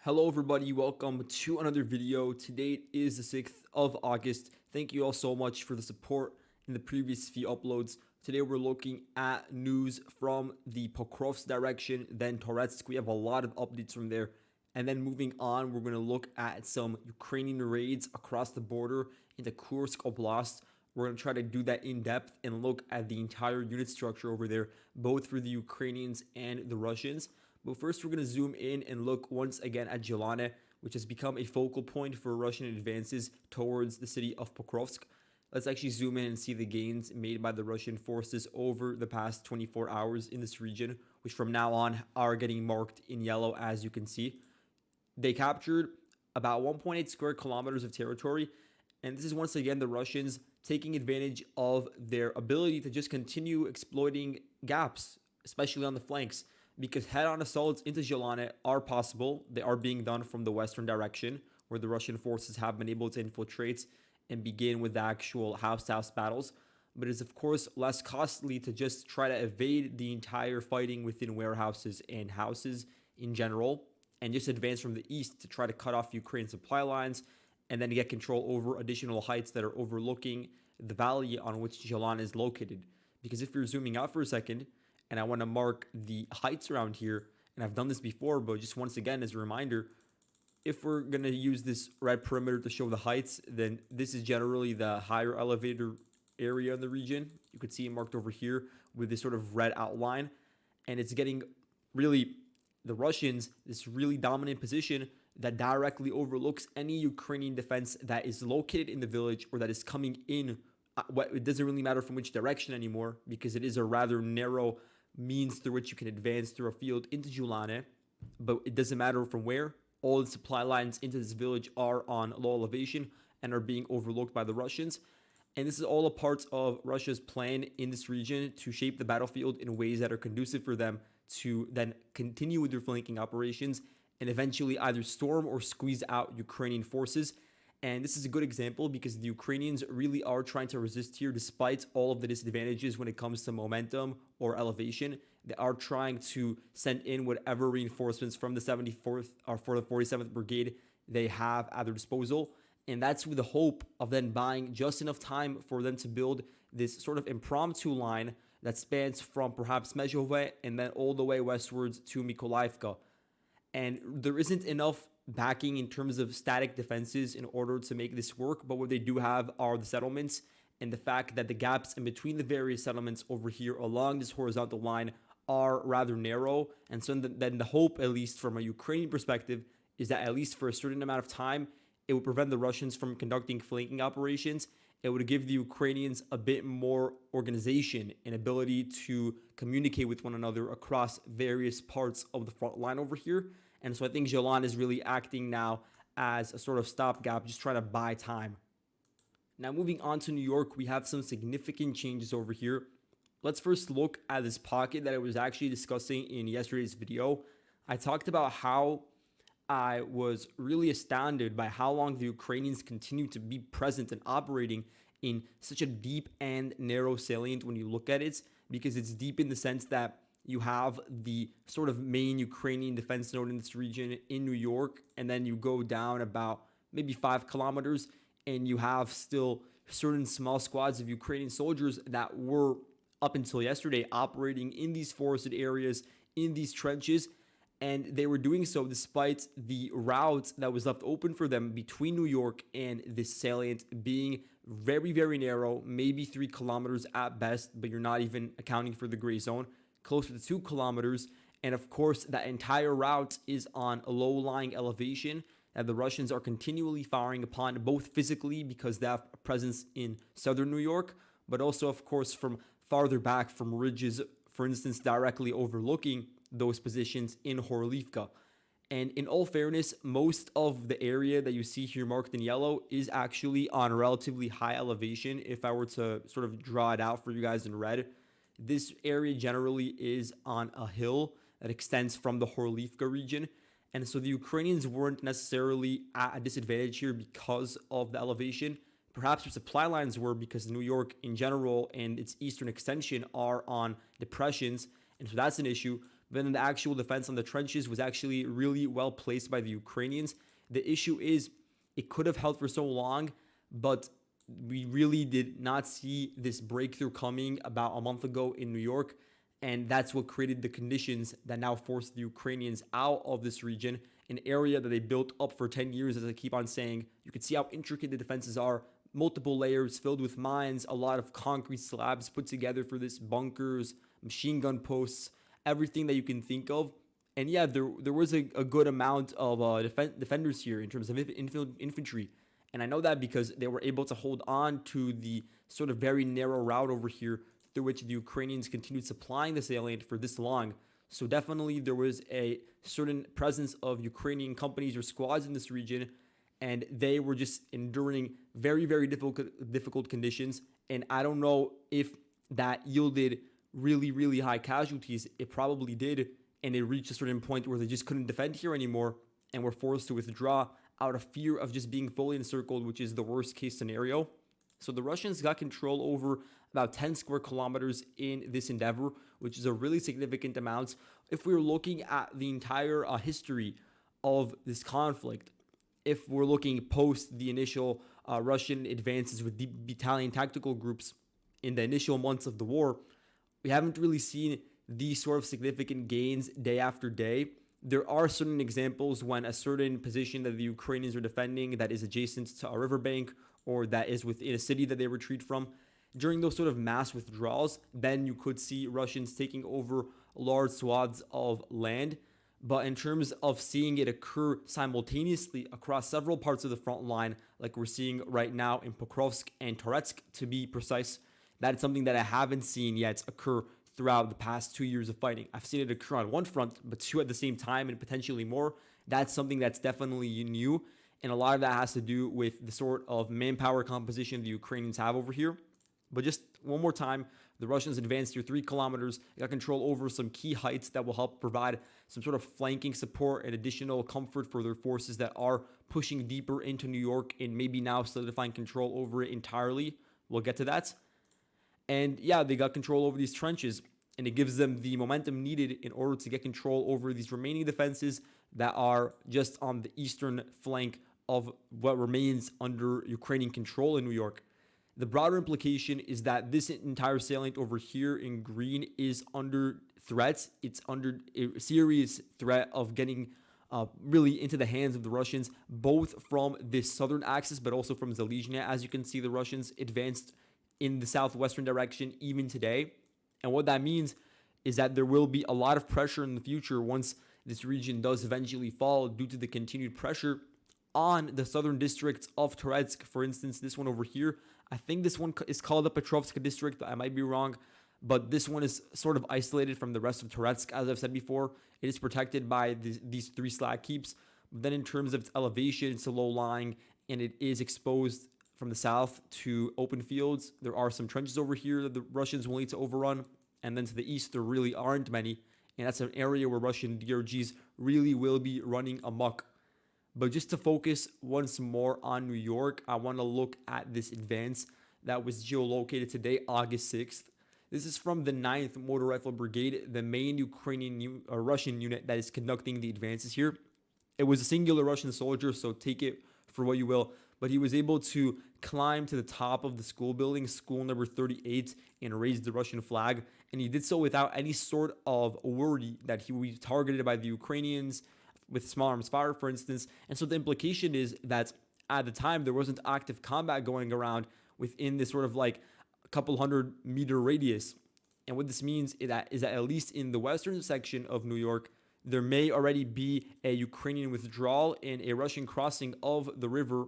Hello everybody, welcome to another video. Today is the 6th of August. Thank you all so much for the support in the previous few uploads. Today we're looking at news from the Pokrovsk Direction, then Toretsk. We have a lot of updates from there. And then moving on, we're going to look at some Ukrainian raids across the border into Kursk Oblast. We're going to try to do that in depth and look at the entire unit structure over there, both for the Ukrainians and the Russians. But first, we're going to zoom in and look once again at Jelane, which has become a focal point for Russian advances towards the city of Pokrovsk. Let's actually zoom in and see the gains made by the Russian forces over the past 24 hours in this region, which from now on are getting marked in yellow, as you can see. They captured about 1.8 square kilometers of territory, and this is once again the Russians taking advantage of their ability to just continue exploiting gaps, especially on the flanks, because head-on assaults into Jelane are possible. They are being done from the western direction, where the Russian forces have been able to infiltrate and begin with the actual house-to-house battles. But it's, of course, less costly to just try to evade the entire fighting within warehouses and houses in general, and just advance from the east to try to cut off Ukraine supply lines, and then get control over additional heights that are overlooking the valley on which Jelane is located. Because if you're zooming out for a second, and I want to mark the heights around here, and I've done this before, but just once again as a reminder, if we're going to use this red perimeter to show the heights, then this is generally the higher elevator area in the region. You can see it marked over here with this sort of red outline, and it's getting really the Russians this really dominant position that directly overlooks any Ukrainian defense that is located in the village or that is coming in. It doesn't really matter from which direction anymore, because it is a rather narrow means through which you can advance through a field into Jelane, but it doesn't matter from where. All the supply lines into this village are on low elevation and are being overlooked by the Russians. And this is all a part of Russia's plan in this region to shape the battlefield in ways that are conducive for them to then continue with their flanking operations and eventually either storm or squeeze out Ukrainian forces. And this is a good example because the Ukrainians really are trying to resist here despite all of the disadvantages when it comes to momentum or elevation. They are trying to send in whatever reinforcements from the 74th or for the 47th Brigade they have at their disposal. And that's with the hope of then buying just enough time for them to build this sort of impromptu line that spans from perhaps Mezhove and then all the way westwards to Mykolaiivka. And there isn't enough backing in terms of static defenses in order to make this work, but what they do have are the settlements and the fact that the gaps in between the various settlements over here along this horizontal line are rather narrow. And so then the hope, at least from a Ukrainian perspective, is that at least for a certain amount of time, it would prevent the Russians from conducting flanking operations. It would give the Ukrainians a bit more organization and ability to communicate with one another across various parts of the front line over here. And so I think Jelane is really acting now as a sort of stopgap, just trying to buy time. Now moving on to New York, we have some significant changes over here. Let's first look at this pocket that I was actually discussing in yesterday's video. I talked about how I was really astounded by how long the Ukrainians continue to be present and operating in such a deep and narrow salient when you look at it, because it's deep in the sense that you have the sort of main Ukrainian defense node in this region in New York, and then you go down about maybe 5 kilometers, and you have still certain small squads of Ukrainian soldiers that were, up until yesterday, operating in these forested areas, in these trenches, and they were doing so despite the route that was left open for them between New York and this salient being very, very narrow, maybe 3 kilometers at best, but you're not even accounting for the gray zone, closer to 2 kilometers. And of course, that entire route is on a low-lying elevation that the Russians are continually firing upon, both physically because they have a presence in southern New York, but also, of course, from farther back from ridges, for instance, directly overlooking those positions in Horlivka. And in all fairness, most of the area that you see here marked in yellow is actually on relatively high elevation. If I were to sort of draw it out for you guys in red, this area generally is on a hill that extends from the Horlivka region. And so the Ukrainians weren't necessarily at a disadvantage here because of the elevation. Perhaps their supply lines were, because New York in general and its eastern extension are on depressions. And so that's an issue. But then the actual defense on the trenches was actually really well placed by the Ukrainians. The issue is it could have held for so long, but we really did not see this breakthrough coming about a month ago in New York. And that's what created the conditions that now forced the Ukrainians out of this region, an area that they built up for 10 years, as I keep on saying. You can see how intricate the defenses are. Multiple layers filled with mines, a lot of concrete slabs put together for this, bunkers, machine gun posts, everything that you can think of. And yeah, there was a good amount of defenders here in terms of infantry. And I know that because they were able to hold on to the sort of very narrow route over here through which the Ukrainians continued supplying the salient for this long. So definitely there was a certain presence of Ukrainian companies or squads in this region, and they were just enduring very, very difficult conditions. And I don't know if that yielded really, really high casualties. It probably did, and it reached a certain point where they just couldn't defend here anymore and were forced to withdraw out of fear of just being fully encircled, which is the worst case scenario. So the Russians got control over about 10 square kilometers in this endeavor, which is a really significant amount. If we're looking at the entire history of this conflict, if we're looking post the initial Russian advances with deep battalion tactical groups in the initial months of the war, we haven't really seen these sort of significant gains day after day. There are certain examples when a certain position that the Ukrainians are defending that is adjacent to a riverbank or that is within a city that they retreat from, during those sort of mass withdrawals, then you could see Russians taking over large swaths of land. But in terms of seeing it occur simultaneously across several parts of the front line, like we're seeing right now in Pokrovsk and Toretsk, to be precise, that is something that I haven't seen yet occur throughout the past 2 years of fighting. I've seen it occur on one front, but two at the same time and potentially more. That's something that's definitely new. And a lot of that has to do with the sort of manpower composition the Ukrainians have over here. But just one more time, the Russians advanced here 3 kilometers, got control over some key heights that will help provide some sort of flanking support and additional comfort for their forces that are pushing deeper into New York and maybe now solidifying control over it entirely. We'll get to that. And yeah, they got control over these trenches, and it gives them the momentum needed in order to get control over these remaining defenses that are just on the eastern flank of what remains under Ukrainian control in New York. The broader implication is that this entire salient over here in green is under threat. It's under a serious threat of getting really into the hands of the Russians, both from this southern axis, but also from Zalizhne. As you can see, the Russians advanced in the southwestern direction even today. And what that means is that there will be a lot of pressure in the future once this region does eventually fall due to the continued pressure on the southern districts of Toretsk. For instance, this one over here, I think this one is called the Pokrovsk district. I might be wrong, but this one is sort of isolated from the rest of Toretsk. As I've said before, it is protected by these 3 slag keeps. But then in terms of its elevation, it's a low lying, and it is exposed from the south to open fields. There are some trenches over here that the Russians will need to overrun. And then to the east, there really aren't many. And that's an area where Russian DRGs really will be running amok. But just to focus once more on New York, I want to look at this advance that was geolocated today, August 6th. This is from the 9th Motor Rifle Brigade, the main Russian unit that is conducting the advances here. It was a singular Russian soldier, so take it for what you will. But he was able to climb to the top of the school building, school number 38, and raise the Russian flag. And he did so without any sort of worry that he would be targeted by the Ukrainians with small arms fire, for instance. And so the implication is that at the time, there wasn't active combat going around within this sort of like a couple 100-meter radius. And what this means is that at least in the western section of New York, there may already be a Ukrainian withdrawal and a Russian crossing of the river,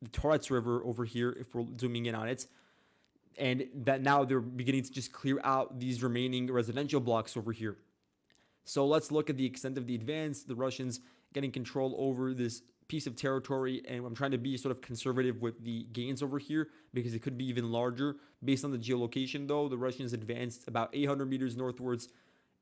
the Toretsk River over here, if we're zooming in on it. And that now they're beginning to just clear out these remaining residential blocks over here. So let's look at the extent of the advance, the Russians getting control over this piece of territory. And I'm trying to be sort of conservative with the gains over here because it could be even larger. Based on the geolocation, though, the Russians advanced about 800 meters northwards.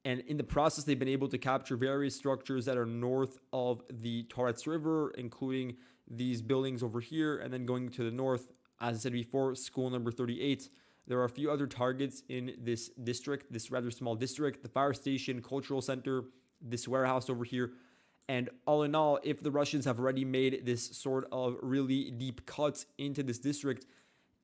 And in the process, they've been able to capture various structures that are north of the Toretsk River, including these buildings over here. And then going to the north, as I said before, school number 38, There are a few other targets in this district, this rather small district, the fire station, cultural center, this warehouse over here. And all in all, if the Russians have already made this sort of really deep cuts into this district,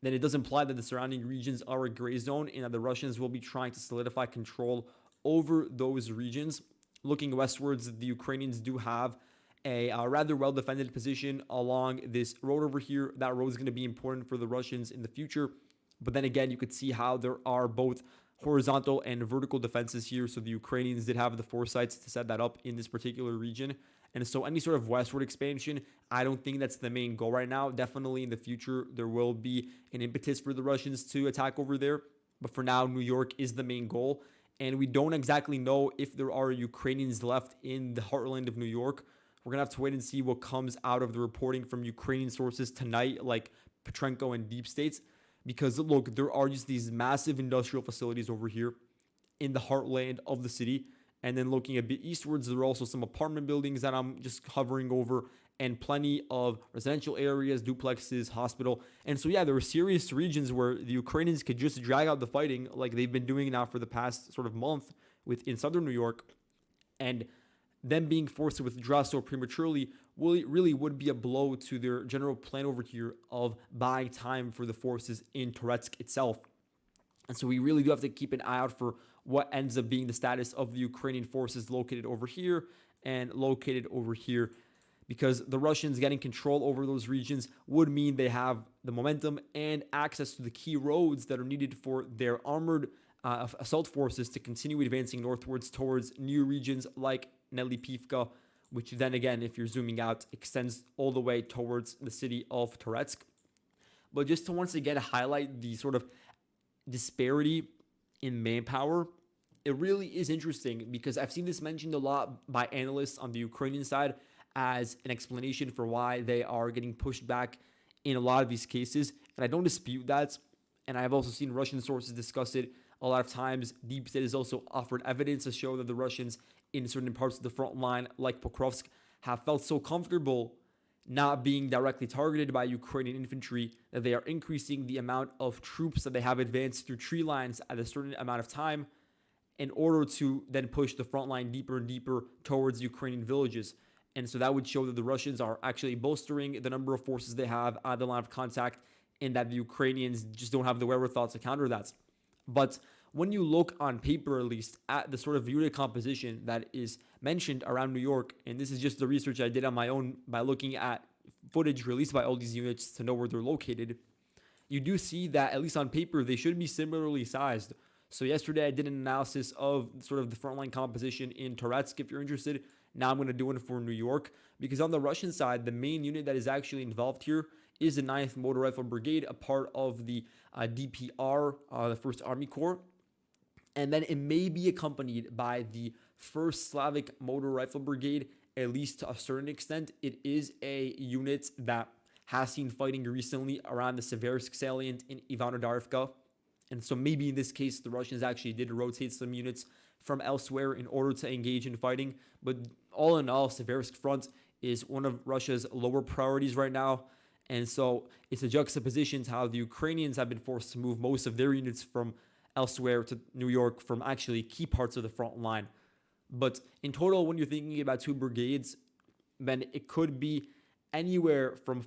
then it does imply that the surrounding regions are a gray zone and that the Russians will be trying to solidify control over those regions. Looking westwards, the Ukrainians do have a rather well-defended position along this road over here. That road is going to be important for the Russians in the future. But then again, you could see how there are both horizontal and vertical defenses here. So the Ukrainians did have the foresight to set that up in this particular region. And so any sort of westward expansion, I don't think that's the main goal right now. Definitely in the future, there will be an impetus for the Russians to attack over there. But for now, New York is the main goal. And we don't exactly know if there are Ukrainians left in the heartland of New York. We're going to have to wait and see what comes out of the reporting from Ukrainian sources tonight, like Petrenko and Deep States. Because look, there are just these massive industrial facilities over here in the heartland of the city. And then looking a bit eastwards, there are also some apartment buildings that I'm just hovering over and plenty of residential areas, duplexes, hospital. And so, yeah, there were serious regions where the Ukrainians could just drag out the fighting like they've been doing now for the past sort of month in southern New York. And them being forced to withdraw so prematurely really would be a blow to their general plan over here of buying time for the forces in Toretsk itself. And so we really do have to keep an eye out for what ends up being the status of the Ukrainian forces located over here and located over here, because the Russians getting control over those regions would mean they have the momentum and access to the key roads that are needed for their armored assault forces to continue advancing northwards towards new regions like Nelipivka, which then again, if you're zooming out, extends all the way towards the city of Toretsk. But just to once again highlight the sort of disparity in manpower, it really is interesting because I've seen this mentioned a lot by analysts on the Ukrainian side as an explanation for why they are getting pushed back in a lot of these cases. And I don't dispute that. And I've also seen Russian sources discuss it a lot of times. Deep State has also offered evidence to show that the Russians in certain parts of the front line, like Pokrovsk, have felt so comfortable not being directly targeted by Ukrainian infantry that they are increasing the amount of troops that they have advanced through tree lines at a certain amount of time in order to then push the front line deeper and deeper towards Ukrainian villages. And so that would show that the Russians are actually bolstering the number of forces they have at the line of contact and that the Ukrainians just don't have the wherewithal to counter that. But when you look on paper, at least, at the sort of unit composition that is mentioned around New York, and this is just the research I did on my own by looking at footage released by all these units to know where they're located, you do see that, at least on paper, they should be similarly sized. So yesterday I did an analysis of sort of the frontline composition in Toretsk, if you're interested. Now I'm going to do one for New York, because on the Russian side, the main unit that is actually involved here is the 9th Motor Rifle Brigade, a part of the DPR, the 1st Army Corps. And then it may be accompanied by the 1st Slavic Motor Rifle Brigade, at least to a certain extent. It is a unit that has seen fighting recently around the Seversk salient in Ivano-Darivka. And so maybe in this case, the Russians actually did rotate some units from elsewhere in order to engage in fighting. But all in all, Seversk front is one of Russia's lower priorities right now. And so it's a juxtaposition to how the Ukrainians have been forced to move most of their units from elsewhere to New York from actually key parts of the front line. But in total, when you're thinking about 2 brigades, then it could be anywhere from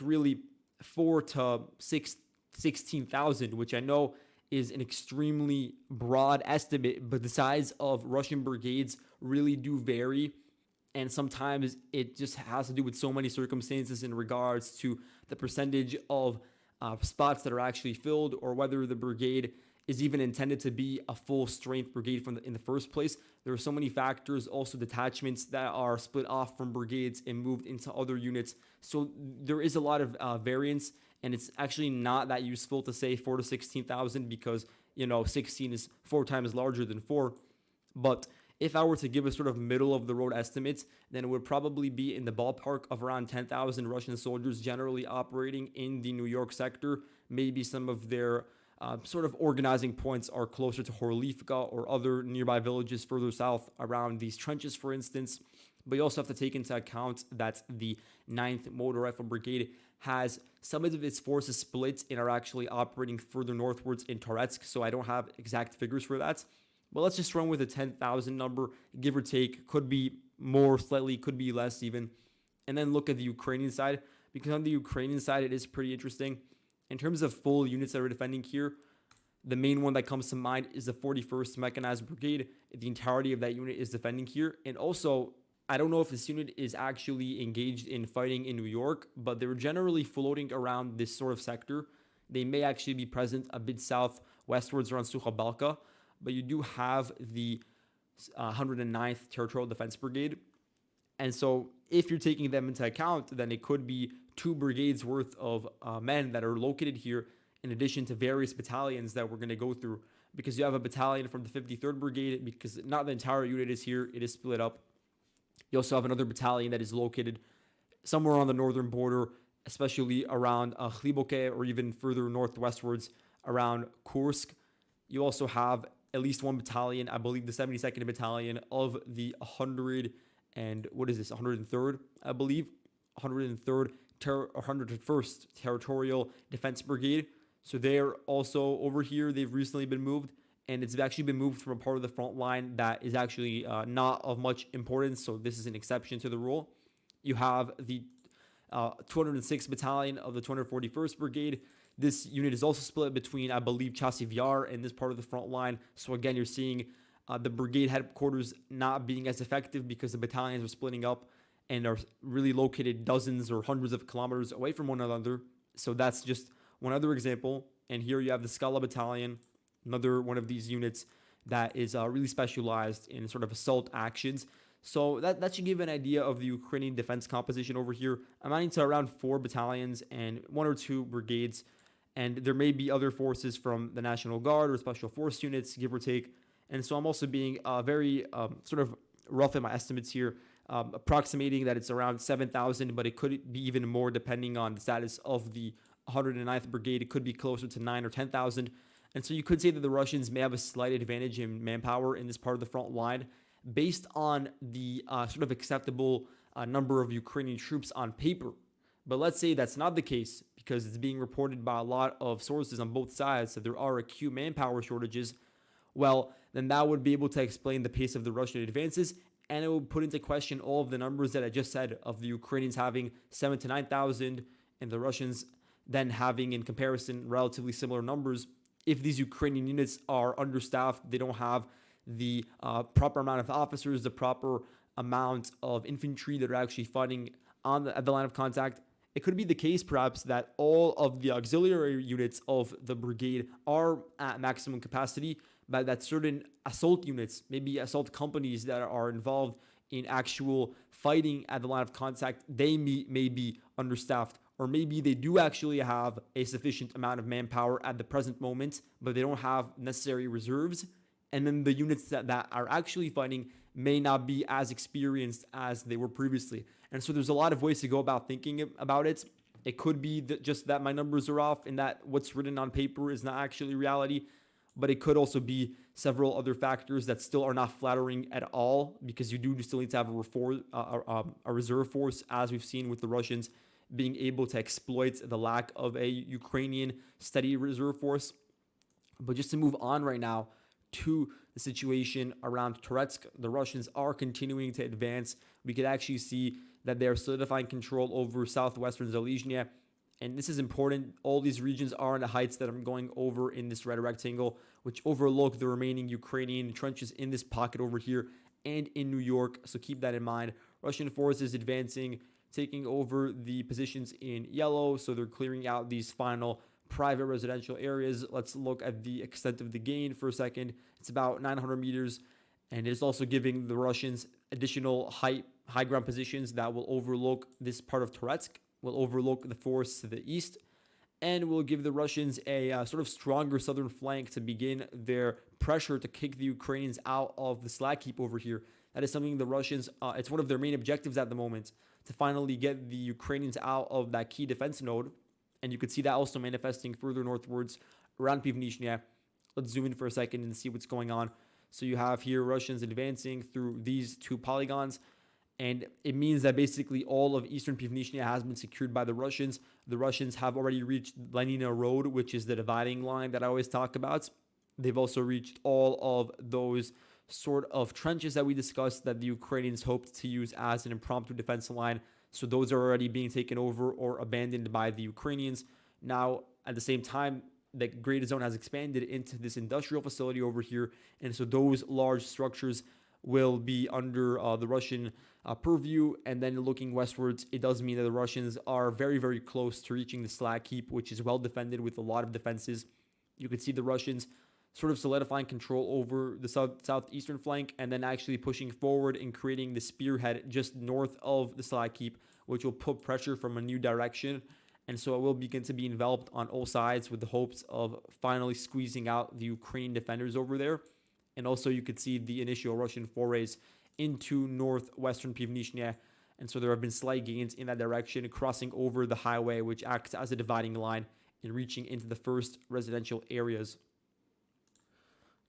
really 4 to 16,000, which I know is an extremely broad estimate, but the size of Russian brigades really do vary. And sometimes it just has to do with so many circumstances in regards to the percentage of spots that are actually filled, or whether the brigade is even intended to be a full strength brigade in the first place. There are so many factors, also detachments that are split off from brigades and moved into other units. So there is a lot of variance, and it's actually not that useful to say 4 to 16,000 because, 16 is 4 times larger than 4. But if I were to give a sort of middle of the road estimates, then it would probably be in the ballpark of around 10,000 Russian soldiers generally operating in the New York sector. Maybe some of their sort of organizing points are closer to Horlivka or other nearby villages further south around these trenches, for instance. But you also have to take into account that the 9th Motor Rifle Brigade has some of its forces split and are actually operating further northwards in Toretsk. So I don't have exact figures for that. But let's just run with a 10,000 number, give or take. Could be more slightly, could be less even. And then look at the Ukrainian side, because on the Ukrainian side, it is pretty interesting. In terms of full units that are defending here, the main one that comes to mind is the 41st Mechanized Brigade. The entirety of that unit is defending here. And also, I don't know if this unit is actually engaged in fighting in New York, but they're generally floating around this sort of sector. They may actually be present a bit southwestwards around Sukhabalka, but you do have the 109th Territorial Defense Brigade. And so if you're taking them into account, then it could be 2 brigades worth of men that are located here, in addition to various battalions that we're going to go through, because you have a battalion from the 53rd Brigade, because not the entire unit is here, it is split up. You also have another battalion that is located somewhere on the northern border, especially around Khliboke, or even further northwestwards around Kursk. You also have at least one battalion, I believe the 72nd Battalion of the 103rd, I believe, 101st Territorial Defense Brigade. So they're also over here. They've recently been moved, and it's actually been moved from a part of the front line that is actually not of much importance. So this is an exception to the rule. You have the 206th Battalion of the 241st Brigade. This unit is also split between, I believe, Chasiv Yar and this part of the front line. So again, you're seeing the brigade headquarters not being as effective because the battalions are splitting up and are really located dozens or hundreds of kilometers away from one another. So that's just one other example. And here you have the Skala Battalion, another one of these units that is really specialized in sort of assault actions. So that should give an idea of the Ukrainian defense composition over here, amounting to around 4 battalions and 1 or 2 brigades. And there may be other forces from the National Guard or special force units, give or take. And so I'm also being very sort of rough in my estimates here, approximating that it's around 7,000, but it could be even more depending on the status of the 109th Brigade. It could be closer to 9 or 10,000. And so you could say that the Russians may have a slight advantage in manpower in this part of the front line based on the sort of acceptable number of Ukrainian troops on paper. But let's say that's not the case, because it's being reported by a lot of sources on both sides that there are acute manpower shortages. Well, then that would be able to explain the pace of the Russian advances, and it would put into question all of the numbers that I just said of the Ukrainians having 7,000 to 9,000 and the Russians then having, in comparison, relatively similar numbers. If these Ukrainian units are understaffed, they don't have the proper amount of officers, the proper amount of infantry that are actually fighting at the line of contact. It could be the case, perhaps, that all of the auxiliary units of the brigade are at maximum capacity, but that certain assault units, maybe assault companies that are involved in actual fighting at the line of contact, they may be understaffed. Or maybe they do actually have a sufficient amount of manpower at the present moment, but they don't have necessary reserves. And then the units that are actually fighting may not be as experienced as they were previously. And so there's a lot of ways to go about thinking about it. It could be just that my numbers are off and that what's written on paper is not actually reality. But it could also be several other factors that still are not flattering at all, because you do still need to have a reserve force, as we've seen with the Russians being able to exploit the lack of a Ukrainian steady reserve force. But just to move on right now to the situation around Toretsk, the Russians are continuing to advance. We could actually see that they're solidifying control over southwestern Zalizhny. And this is important. All these regions are on the heights that I'm going over in this red rectangle, which overlook the remaining Ukrainian trenches in this pocket over here and in New York. So keep that in mind. Russian forces advancing, taking over the positions in yellow. So they're clearing out these final private residential areas. Let's look at the extent of the gain for a second. It's about 900 meters. And it's also giving the Russians additional high ground positions that will overlook this part of Toretsk, will overlook the force to the east, and will give the Russians a sort of stronger southern flank to begin their pressure to kick the Ukrainians out of the slag heap over here. That is something the Russians, it's one of their main objectives at the moment, to finally get the Ukrainians out of that key defense node. And you could see that also manifesting further northwards around Pivnishnya. Let's zoom in for a second and see what's going on. So you have here Russians advancing through these two polygons. And it means that basically all of eastern Pivnishnia has been secured by the Russians. The Russians have already reached Lenina Road, which is the dividing line that I always talk about. They've also reached all of those sort of trenches that we discussed that the Ukrainians hoped to use as an impromptu defense line. So those are already being taken over or abandoned by the Ukrainians. Now, at the same time, the Great Zone has expanded into this industrial facility over here. And so those large structures will be under the Russian purview. And then looking westwards, it does mean that the Russians are very, very close to reaching the Slag Heap, which is well defended with a lot of defenses. You can see the Russians sort of solidifying control over the southeastern flank and then actually pushing forward and creating the spearhead just north of the Slag Heap, which will put pressure from a new direction. And so it will begin to be enveloped on all sides with the hopes of finally squeezing out the Ukrainian defenders over there. And also you could see the initial Russian forays into northwestern Pivnishnia. And so there have been slight gains in that direction, crossing over the highway, which acts as a dividing line and reaching into the first residential areas.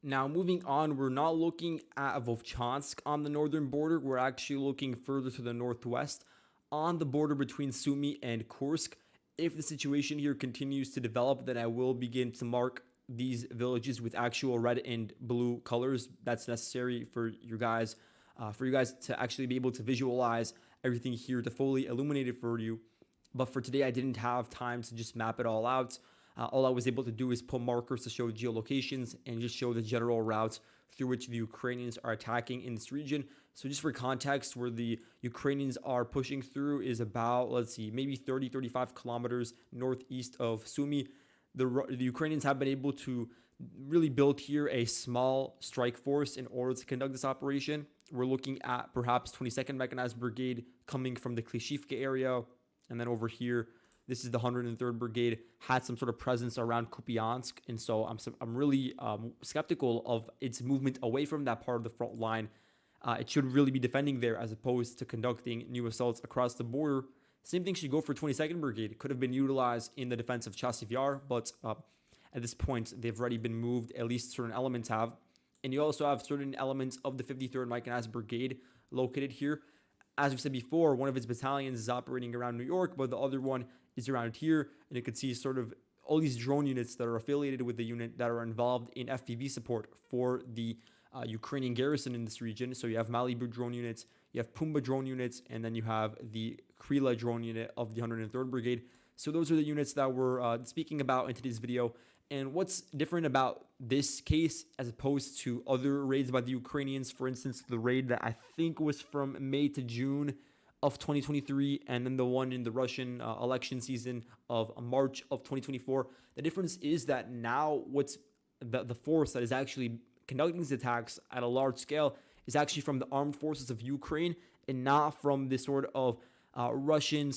Now, moving on, we're not looking at Vovchansk on the northern border. We're actually looking further to the northwest on the border between Sumy and Kursk. If the situation here continues to develop, then I will begin to mark these villages with actual red and blue colors. That's necessary for you guys to actually be able to visualize everything here, to fully illuminate it for you. But for today, I didn't have time to just map it all out. All I was able to do is put markers to show geolocations and just show the general routes through which the Ukrainians are attacking in this region. So just for context, where the Ukrainians are pushing through is about, maybe 30-35 kilometers northeast of Sumy. The Ukrainians have been able to really build here a small strike force in order to conduct this operation. We're looking at perhaps 22nd Mechanized Brigade coming from the Klishivka area. And then over here, this is the 103rd Brigade, had some sort of presence around Kupiansk. And so I'm really skeptical of its movement away from that part of the front line. It should really be defending there as opposed to conducting new assaults across the border. Same thing should go for 22nd Brigade. It could have been utilized in the defense of Chasiv Yar, but at this point, they've already been moved, at least certain elements have. And you also have certain elements of the 53rd Mechanized Brigade located here. As we said before, one of its battalions is operating around New York, but the other one is around here. And you can see sort of all these drone units that are affiliated with the unit that are involved in FPV support for the Ukrainian garrison in this region. So you have Malibu drone units, you have Pumba drone units, and then you have the Krila drone unit of the 103rd Brigade. So those are the units that we're speaking about in today's video. And what's different about this case as opposed to other raids by the Ukrainians, for instance, the raid that I think was from May to June of 2023, and then the one in the Russian election season of March of 2024. The difference is that now what's the force that is actually conducting these attacks at a large scale is actually from the armed forces of Ukraine and not from this sort of Russian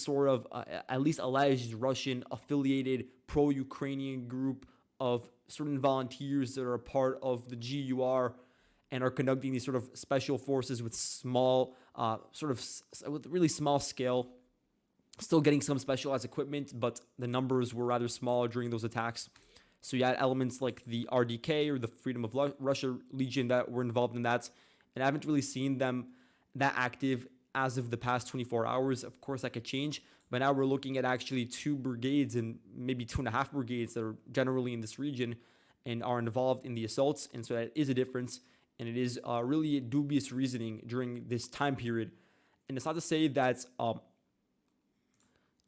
at least alleged Russian affiliated pro-Ukrainian group of certain volunteers that are a part of the GUR and are conducting these sort of special forces with with really small scale, still getting some specialized equipment, but the numbers were rather small during those attacks. So you had elements like the RDK or the Freedom of Russia Legion that were involved in that, and I haven't really seen them that active as of the past 24 hours. Of course, that could change, but now we're looking at actually 2 brigades and maybe 2.5 brigades that are generally in this region and are involved in the assaults. And so that is a difference, and it is really dubious reasoning during this time period. And it's not to say that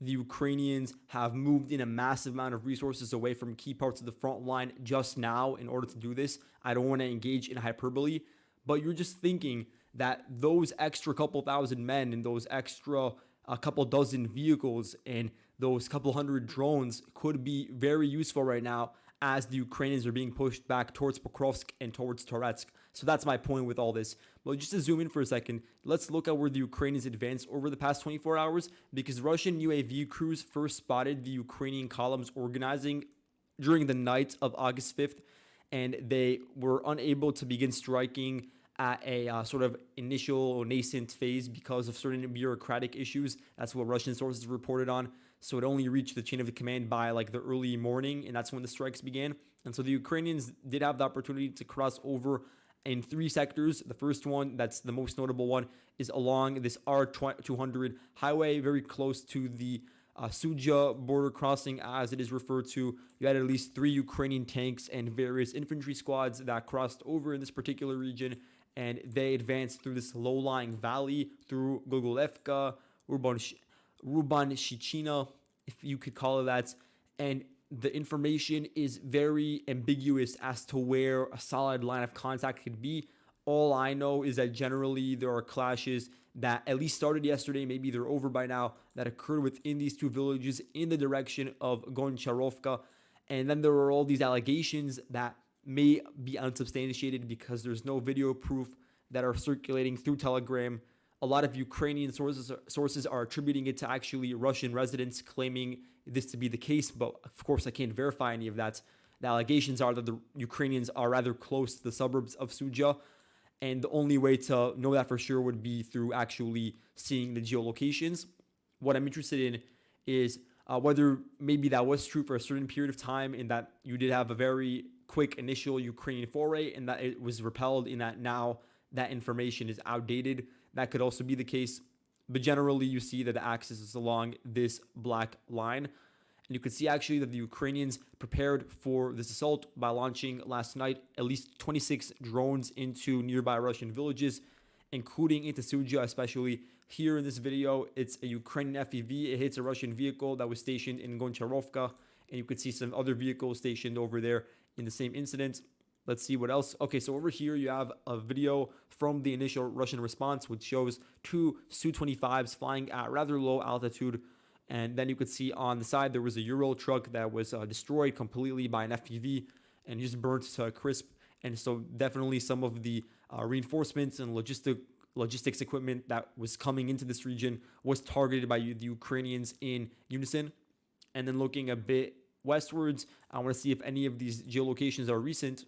the Ukrainians have moved in a massive amount of resources away from key parts of the front line just now in order to do this. I don't want to engage in hyperbole, but you're just thinking that those extra couple thousand men and those extra couple dozen vehicles and those couple hundred drones could be very useful right now as the Ukrainians are being pushed back towards Pokrovsk and towards Toretsk. So that's my point with all this. But just to zoom in for a second, let's look at where the Ukrainians advanced over the past 24 hours, because Russian UAV crews first spotted the Ukrainian columns organizing during the night of August 5th, and they were unable to begin striking at a sort of initial or nascent phase because of certain bureaucratic issues. That's what Russian sources reported on. So it only reached the chain of command by like the early morning, and that's when the strikes began. And so the Ukrainians did have the opportunity to cross over in 3 sectors. The first one, that's the most notable one, is along this R200 highway, very close to the Suja border crossing, as it is referred to. You had at least 3 Ukrainian tanks and various infantry squads that crossed over in this particular region, and they advanced through this low-lying valley through Gogolevka, Ruban-Shichina, if you could call it that. And the information is very ambiguous as to where a solid line of contact could be. All I know is that generally there are clashes that at least started yesterday, maybe they're over by now, that occurred within these 2 villages in the direction of Goncharovka. And then there are all these allegations that may be unsubstantiated because there's no video proof that are circulating through Telegram. A lot of Ukrainian sources are attributing it to actually Russian residents, claiming this to be the case, but of course I can't verify any of that. The allegations are that the Ukrainians are rather close to the suburbs of Suja, and the only way to know that for sure would be through actually seeing the geolocations. What I'm interested in is whether maybe that was true for a certain period of time, and that you did have a very quick initial Ukrainian foray, and that it was repelled, in that now that information is outdated. That could also be the case. But generally, you see that the axis is along this black line. And you can see actually that the Ukrainians prepared for this assault by launching last night at least 26 drones into nearby Russian villages, including into Suja, especially here in this video. It's a Ukrainian FPV. It hits a Russian vehicle that was stationed in Goncharovka. And you could see some other vehicles stationed over there in the same incident. Let's see what else. Okay, so over here you have a video from the initial Russian response, which shows 2 Su-25s flying at rather low altitude. And then you could see on the side there was a Ural truck that was destroyed completely by an FPV and just burnt to a crisp. And so definitely some of the reinforcements and logistics equipment that was coming into this region was targeted by the Ukrainians in unison. And then looking a bit westwards, I want to see if any of these geolocations are recent.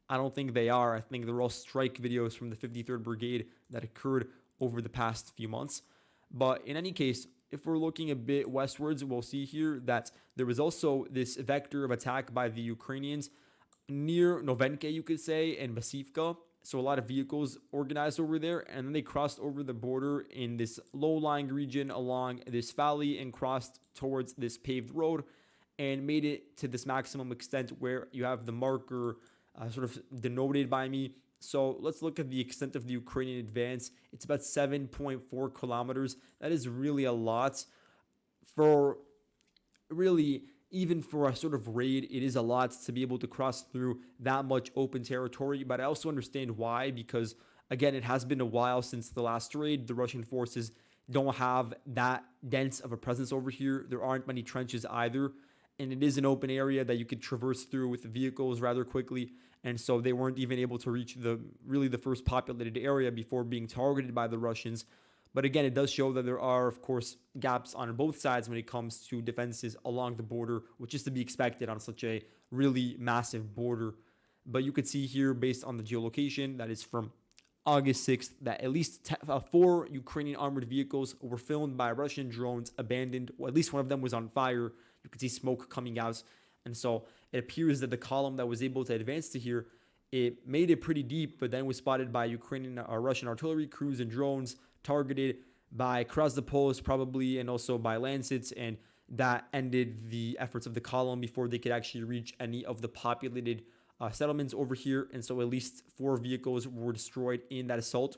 I don't think they are. I think they're all strike videos from the 53rd Brigade that occurred over the past few months. But in any case, if we're looking a bit westwards, we'll see here that there was also this vector of attack by the Ukrainians near Novenke, you could say, and Basivka. So a lot of vehicles organized over there, and then they crossed over the border in this low-lying region along this valley and crossed towards this paved road and made it to this maximum extent where you have the marker sort of denoted by me. So let's look at the extent of the Ukrainian advance. It's about 7.4 kilometers. That is really a lot. For really, even for a sort of raid, it is a lot to be able to cross through that much open territory. But I also understand why, because again, it has been a while since the last raid. The Russian forces don't have that dense of a presence over here. There aren't many trenches either. And it is an open area that you could traverse through with vehicles rather quickly. And so they weren't even able to reach the first populated area before being targeted by the Russians. But again, it does show that there are, of course, gaps on both sides when it comes to defenses along the border, which is to be expected on such a really massive border. But you could see here, based on the geolocation, that is from August 6th, that at least 4 Ukrainian armored vehicles were filmed by Russian drones abandoned. Well, at least one of them was on fire. You could see smoke coming out. And so it appears that the column that was able to advance to here, it made it pretty deep, but then was spotted by Ukrainian or Russian artillery crews and drones, targeted by Krasnopolis probably, and also by Lancets, and that ended the efforts of the column before they could actually reach any of the populated settlements over here. And so at least 4 vehicles were destroyed in that assault.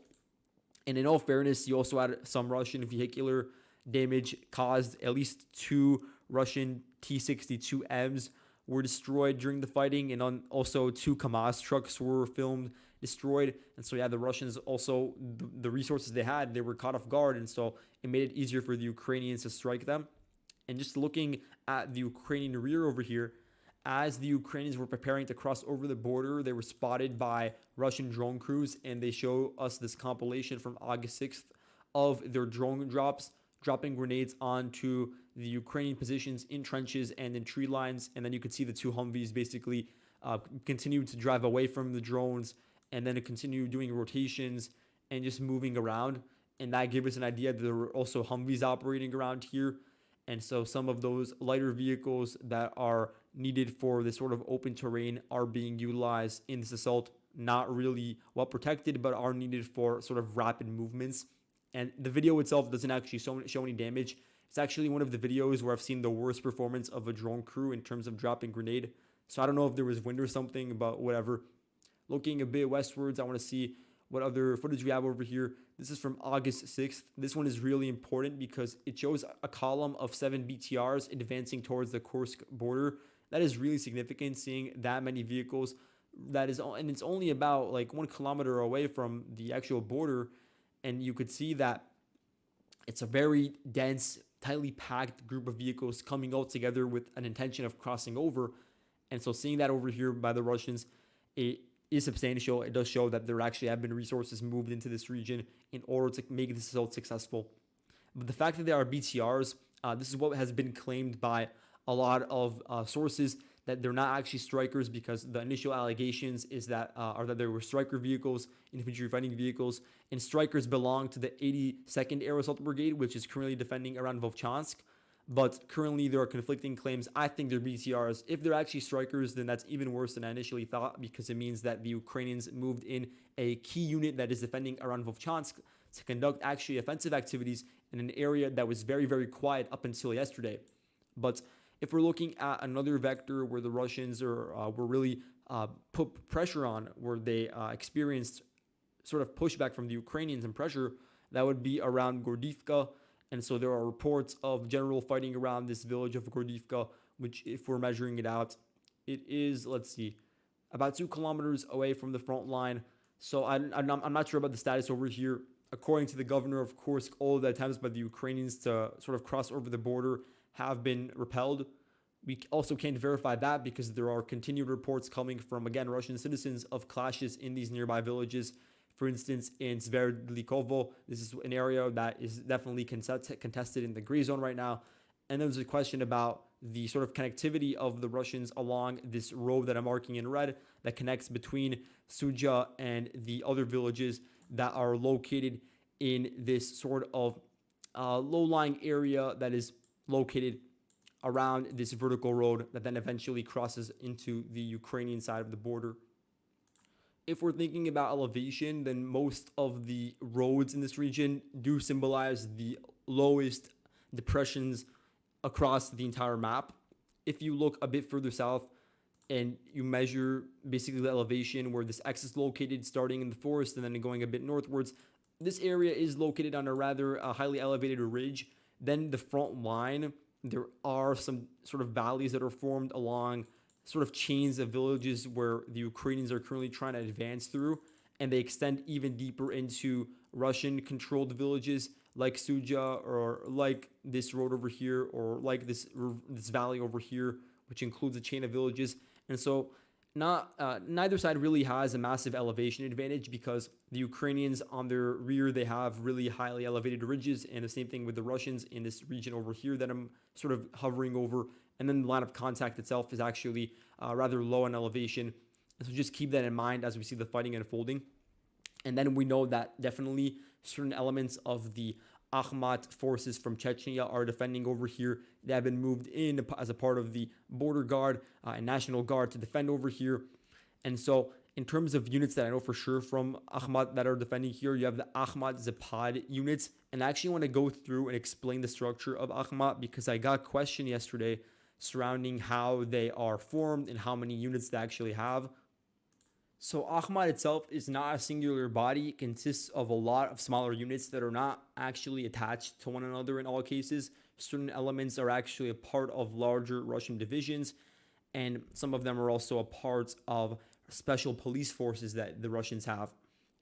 And in all fairness, you also had some Russian vehicular damage caused. At least 2 Russian T-62Ms were destroyed during the fighting, and also 2 Kamaz trucks were filmed destroyed. And so yeah, the Russians also, the resources they had, they were caught off guard, and so it made it easier for the Ukrainians to strike them. And just looking at the Ukrainian rear over here, as the Ukrainians were preparing to cross over the border, they were spotted by Russian drone crews, and they show us this compilation from August 6th of their drone drops, dropping grenades onto the Ukrainian positions in trenches and in tree lines. And then you could see the 2 Humvees basically continue to drive away from the drones, and then continue doing rotations and just moving around. And that gave us an idea that there were also Humvees operating around here. And so some of those lighter vehicles that are needed for this sort of open terrain are being utilized in this assault. not really well protected, but are needed for sort of rapid movements. And the video itself doesn't actually show any damage. It's actually one of the videos where I've seen the worst performance of a drone crew in terms of dropping grenade. So I don't know if there was wind or something, but whatever. Looking a bit westwards, I want to see what other footage we have over here. This is from August 6th. This one is really important because it shows a column of 7 BTRs advancing towards the Kursk border. That is really significant, seeing that many vehicles. And it's only about like 1 kilometer away from the actual border. And you could see that it's a very dense, tightly packed group of vehicles coming all together with an intention of crossing over. And so seeing that over here by the Russians, it is substantial. It does show that there actually have been resources moved into this region in order to make this assault successful. But the fact that there are BTRs, this is what has been claimed by a lot of sources, that they're not actually strikers, because the initial allegations is that are that there were striker vehicles, infantry fighting vehicles, and strikers belong to the 82nd Air Assault Brigade, which is currently defending around Volchansk. But currently there are conflicting claims. I think they're BTRs. If they're actually strikers, then that's even worse than I initially thought, because it means that the Ukrainians moved in a key unit that is defending around Volchansk to conduct actually offensive activities in an area that was very, very quiet up until yesterday. But if we're looking at another vector where the Russians were really put pressure on, where they experienced sort of pushback from the Ukrainians and pressure, that would be around Gordivka. And so there are reports of general fighting around this village of Gordivka, which, if we're measuring it out, it is, let's see, about 2 kilometers away from the front line. So I'm not sure about the status over here. According to the governor of Kursk, all the attempts by the Ukrainians to sort of cross over the border have been repelled. We also can't verify that because there are continued reports coming from, again, Russian citizens of clashes in these nearby villages. For instance, in Sverdlikovo, this is an area that is definitely contested in the gray zone right now. And there's a question about the sort of connectivity of the Russians along this road that I'm marking in red that connects between Suja and the other villages that are located in this sort of low-lying area that is located around this vertical road that then eventually crosses into the Ukrainian side of the border. If we're thinking about elevation, then most of the roads in this region do symbolize the lowest depressions across the entire map. If you look a bit further south and you measure basically the elevation where this X is located, starting in the forest and then going a bit northwards, this area is located on a rather highly elevated ridge. Then the front line, there are some sort of valleys that are formed along sort of chains of villages where the Ukrainians are currently trying to advance through, and they extend even deeper into Russian-controlled villages like Suja, or like this road over here, or like this valley over here, which includes a chain of villages. And so neither side really has a massive elevation advantage, because the Ukrainians on their rear, they have really highly elevated ridges, and the same thing with the Russians in this region over here that I'm sort of hovering over. And then the line of contact itself is actually rather low in elevation. So just keep that in mind as we see the fighting unfolding. And then we know that definitely certain elements of the Akhmat forces from Chechnya are defending over here. They have been moved in as a part of the border guard and National Guard to defend over here. And so in terms of units that I know for sure from Akhmat that are defending here, you have the Akhmat Zapad units. And I actually want to go through and explain the structure of Akhmat, because I got a question yesterday surrounding how they are formed and how many units they actually have. So Akhmat itself is not a singular body. It consists of a lot of smaller units that are not actually attached to one another in all cases. Certain elements are actually a part of larger Russian divisions, and some of them are also a part of special police forces that the Russians have.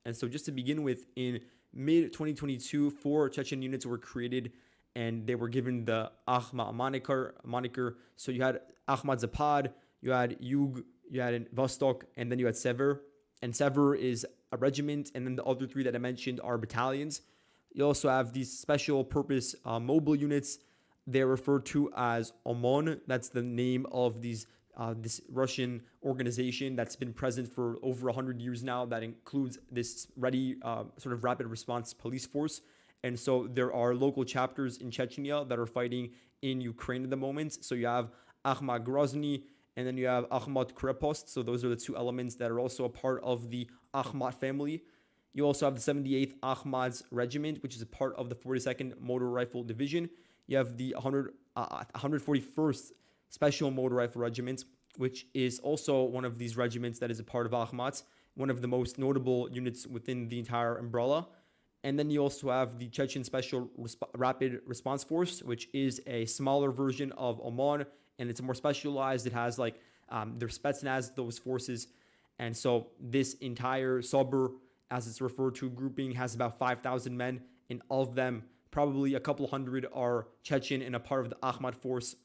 And so just to begin with, in mid-2022, 4 Chechen units were created, and they were given the Akhmat moniker. So you had Akhmat Zapad, you had Yug, you had Vostok, and then you had Sever. And Sever is a regiment, and then the other 3 that I mentioned are battalions. You also have these special purpose mobile units. They're referred to as OMON. That's the name of this Russian organization that's been present for over 100 years now, that includes this ready sort of rapid response police force. And so there are local chapters in Chechnya that are fighting in Ukraine at the moment. So you have Akhmat Grozny And then you have Akhmat Krepost. So those are the two elements that are also a part of the Akhmat family. You also have the 78th Akhmat's Regiment, which is a part of the 42nd Motor Rifle Division. You have the 141st Special Motor Rifle Regiment, which is also one of these regiments that is a part of Akhmat, one of the most notable units within the entire umbrella. And then you also have the Chechen Special Rapid Response Force, which is a smaller version of Oman, and it's more specialized. It has like their Spetsnaz, those forces. And so this entire Sabr, as it's referred to, grouping has about 5,000 men, and of them, probably a couple hundred are Chechen and a part of the Akhmat force.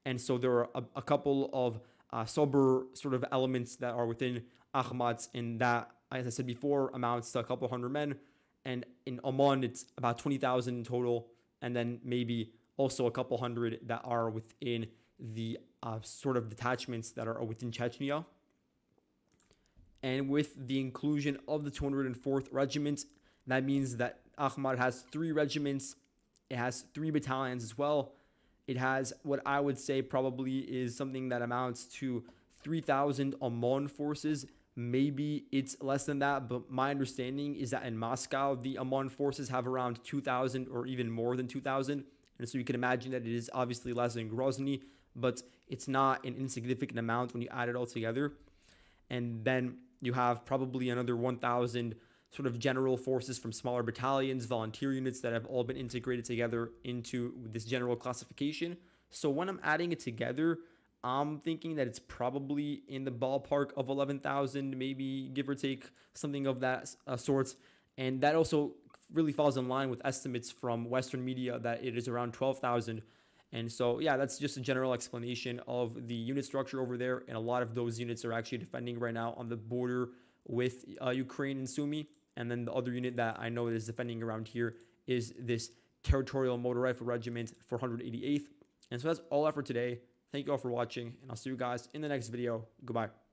And so there are a couple of Sabr sort of elements that are within Akhmat, and that, as I said before, amounts to a couple hundred men. And in Oman, it's about 20,000 in total, and then maybe also a couple hundred that are within the sort of detachments that are within Chechnya. And with the inclusion of the 204th Regiment, that means that Akhmat has 3 regiments. It has 3 battalions as well. It has what I would say probably is something that amounts to 3,000 Oman forces. Maybe it's less than that, but my understanding is that in Moscow, the Oman forces have around 2,000 or even more than 2,000. And so you can imagine that it is obviously less than Grozny, but it's not an insignificant amount when you add it all together. And then you have probably another 1,000 sort of general forces from smaller battalions, volunteer units that have all been integrated together into this general classification. So when I'm adding it together, I'm thinking that it's probably in the ballpark of 11,000, maybe give or take, something of that sorts. And that also really falls in line with estimates from Western media that it is around 12,000. And so, yeah, that's just a general explanation of the unit structure over there. And a lot of those units are actually defending right now on the border with Ukraine and Sumy. And then the other unit that I know is defending around here is this Territorial Motor Rifle Regiment 488th. And so that's all I have for today. Thank you all for watching, and I'll see you guys in the next video. Goodbye.